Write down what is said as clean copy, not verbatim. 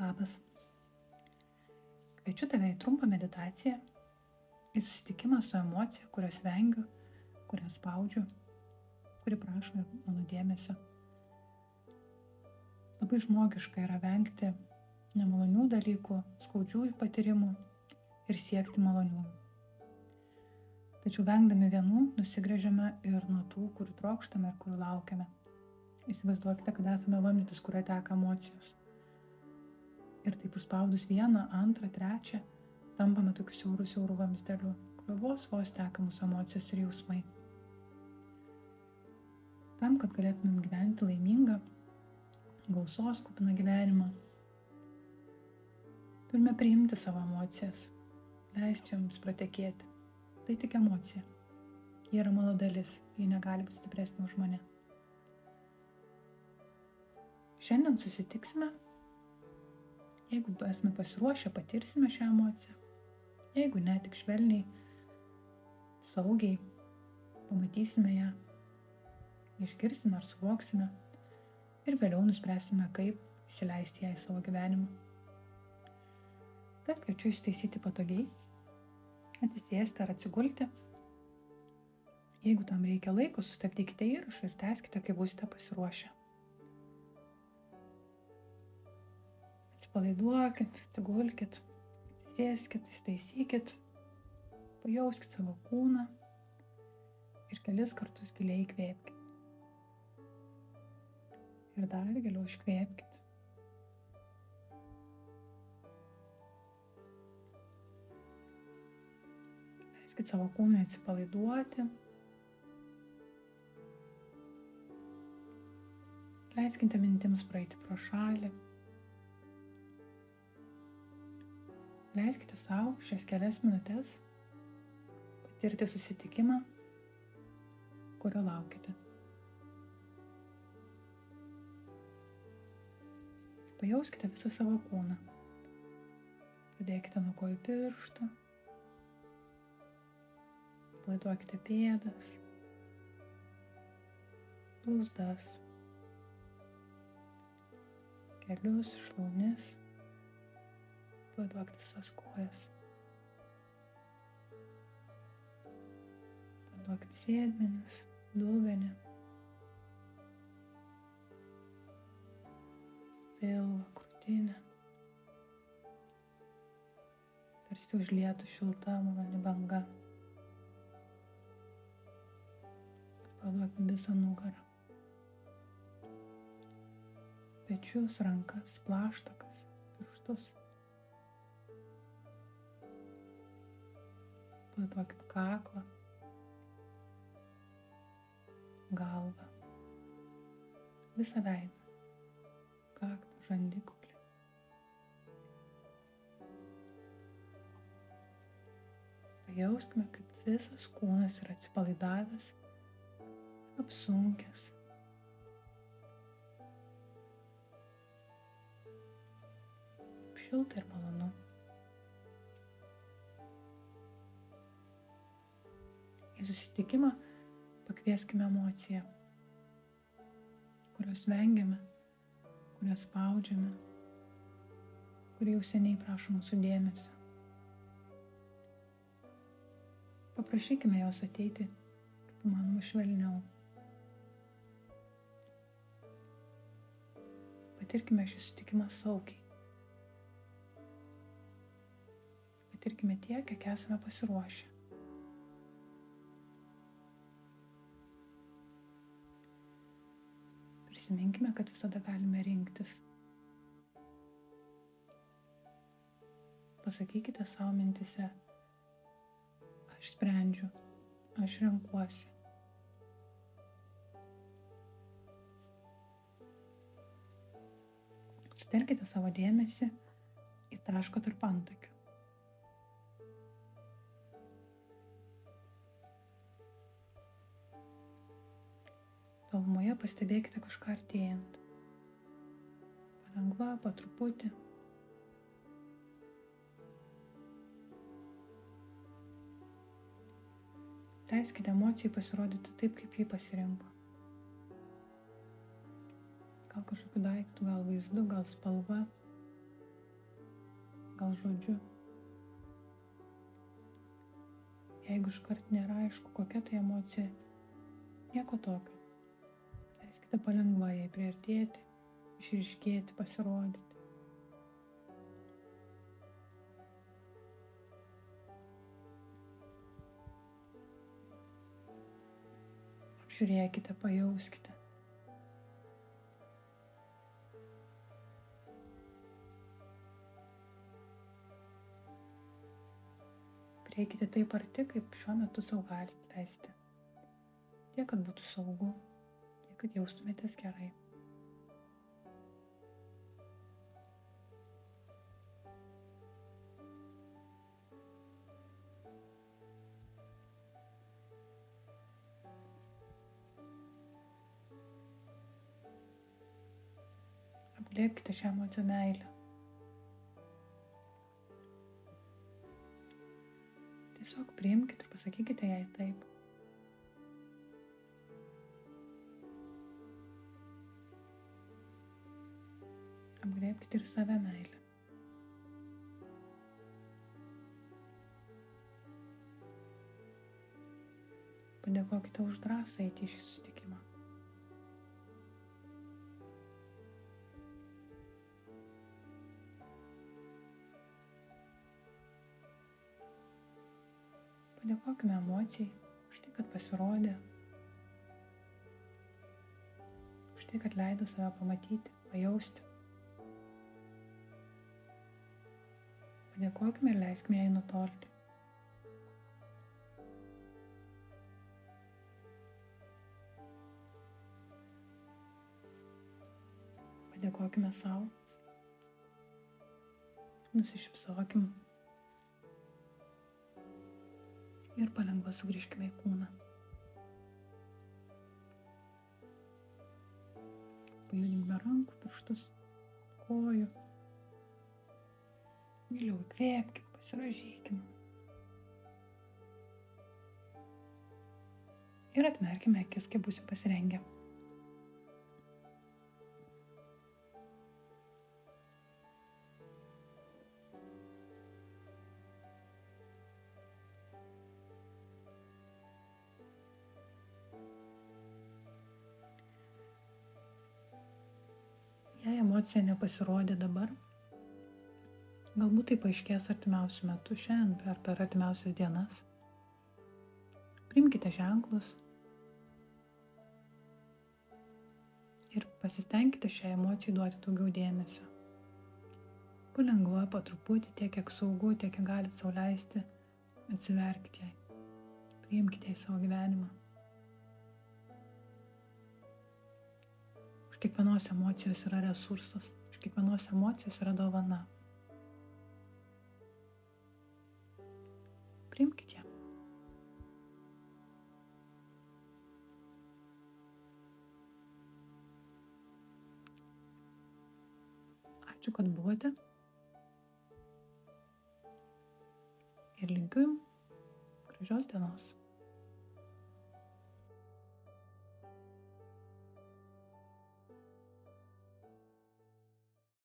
Labas. Kviečiu tave į trumpą meditaciją, į susitikimą su emocija, kurios vengiu, kurią spaudžiu, kuri prašo mano dėmesio. Labai žmogiška yra vengti nemalonių dalykų, skaudžių patyrimų ir siekti malonių. Tačiau vengdami vienų nusigręžiame ir nuo tų, kurių trokštame ir kurių laukiame. Įsivaizduokite, kad esame vamzdis, kurio teka emocijos. Ir taip užspaudus vieną, antrą, trečią, tampame tokiu siauru vamzdeliu, kurio vos teka mūsų emocijos ir jausmai. Tam, kad galėtumėm gyventi laimingą, gausos kupiną gyvenimą, turime priimti savo emocijas, leisti joms pratekėti. Tai tik emocija. Ji yra mano dalis, ji negali būti stipresnė už mane. Šiandien susitiksime. Jeigu esame pasiruošę, patirsime šią emociją. Jeigu ne, tik švelniai, saugiai pamatysime ją, išgirsime ar suvoksime ir vėliau nuspręsime, kaip įsileisti ją į savo gyvenimą. Tad kviečiu įsitaisyti patogiai, atsisėsti ar atsigulti. Jeigu tam reikia laiko, sustabdykite įrašą ir tęskite, kai būsite pasiruošę. Atsipalaiduokit, atsigulkit, atsisėskit, įsitaisykit, pajauskit savo kūną ir kelis kartus giliai įkvėpkit. Ir dar giliau iškvėpkit. Leiskit savo kūnui atsipalaiduoti. Leiskite mintims praeiti pro šalį. Leiskite savo šias kelias minutės patirti susitikimą, kurio laukite. Pajauskite visą savo kūną. Pradėkite nuo kojų pirštų. Palaiduokite pėdas, blauzdas, kelius, šlaunis. Palaiduokite visas kojas. Palaiduokite sėdmenis, dubenį, pilvą, krūtinę. Tarsi užlietų šilta maloni banga. Palaiduokite visą nugarą. Pečius, rankas, plaštakas, pirštus. Palaiduokit kaklą, galvą, visą veidą, kaklą, žandikaulį. Pajauskime, kaip visas kūnas yra atsipalaidavęs, apsunkęs. Šilta ir malonu. Į susitikimą pakvieskime emociją, kurios vengiame, kurią spaudžiame, kuri jau seniai prašo mūsų dėmesio. Paprašykime jos ateiti, kaip įmanoma švelniau. Patirkime šį susitikimą saugiai. Patirkime tiek, kiek esame pasiruošę. Prisiminkime, kad visada galime rinktis. Pasakykite savo mintise: aš sprendžiu, aš renkuosi. Sutelkite savo dėmesį į tašką tarp antakių. Tolumoje pastebėkite kažką artėjant. Palengva, po truputį. Leiskite emocijai pasirodyti taip, kaip ji pasirinko. Gal kažkokiu daiktu, gal vaizdu, gal spalva. gal žodžiu. Jeigu iškart nėra aišku, kokia tai emocija, nieko tokio. Leiskite palengva jai priartėti, išryškėti, pasirodyti. Apžiūrėkite, pajauskite. Prieikite taip arti, kaip šiuo metu sau galite leisti. Tiek, kad būtų saugu, tiek, kad jaustumėtės gerai. Apglėbkite šią emociją meilę. Tiesiog priimkite ir pasakykite jai taip. Apglėbkite ir save meilę. Padėkokite už drąsą eiti į šį susitikimą. Padėkokime emocijai už tai, kad pasirodė, už tai, kad leido save pamatyti, pajausti. Padėkokime ir leiskime jai nutolti. Padėkokime savo. Nusišypsokim. Ir palengva sugrįžkime į kūną. Pajudinkime rankų, pirštus, kojų. Giliau įkvėpkim, pasirąžykim. Ir atmerkime akis, kai būsim pasirengę. Jei emocija nepasirodė dabar, galbūt tai paaiškės artimiausių metų šiandien ar per artimiausias dienas. Priimkite ženklus ir pasistengkite šiai emocijai duoti daugiau dėmesio. Palengva, po truputį, tiek kiek saugu, tiek kiek galite sau leisti, atsiverkite jai. Priimkite į savo gyvenimą. Už kiekvienos emocijos yra resursas, už kiekvienos emocijos yra dovana. Priimkite ją. Ačiū, kad buvote. Ir linkiu jums gražios dienos.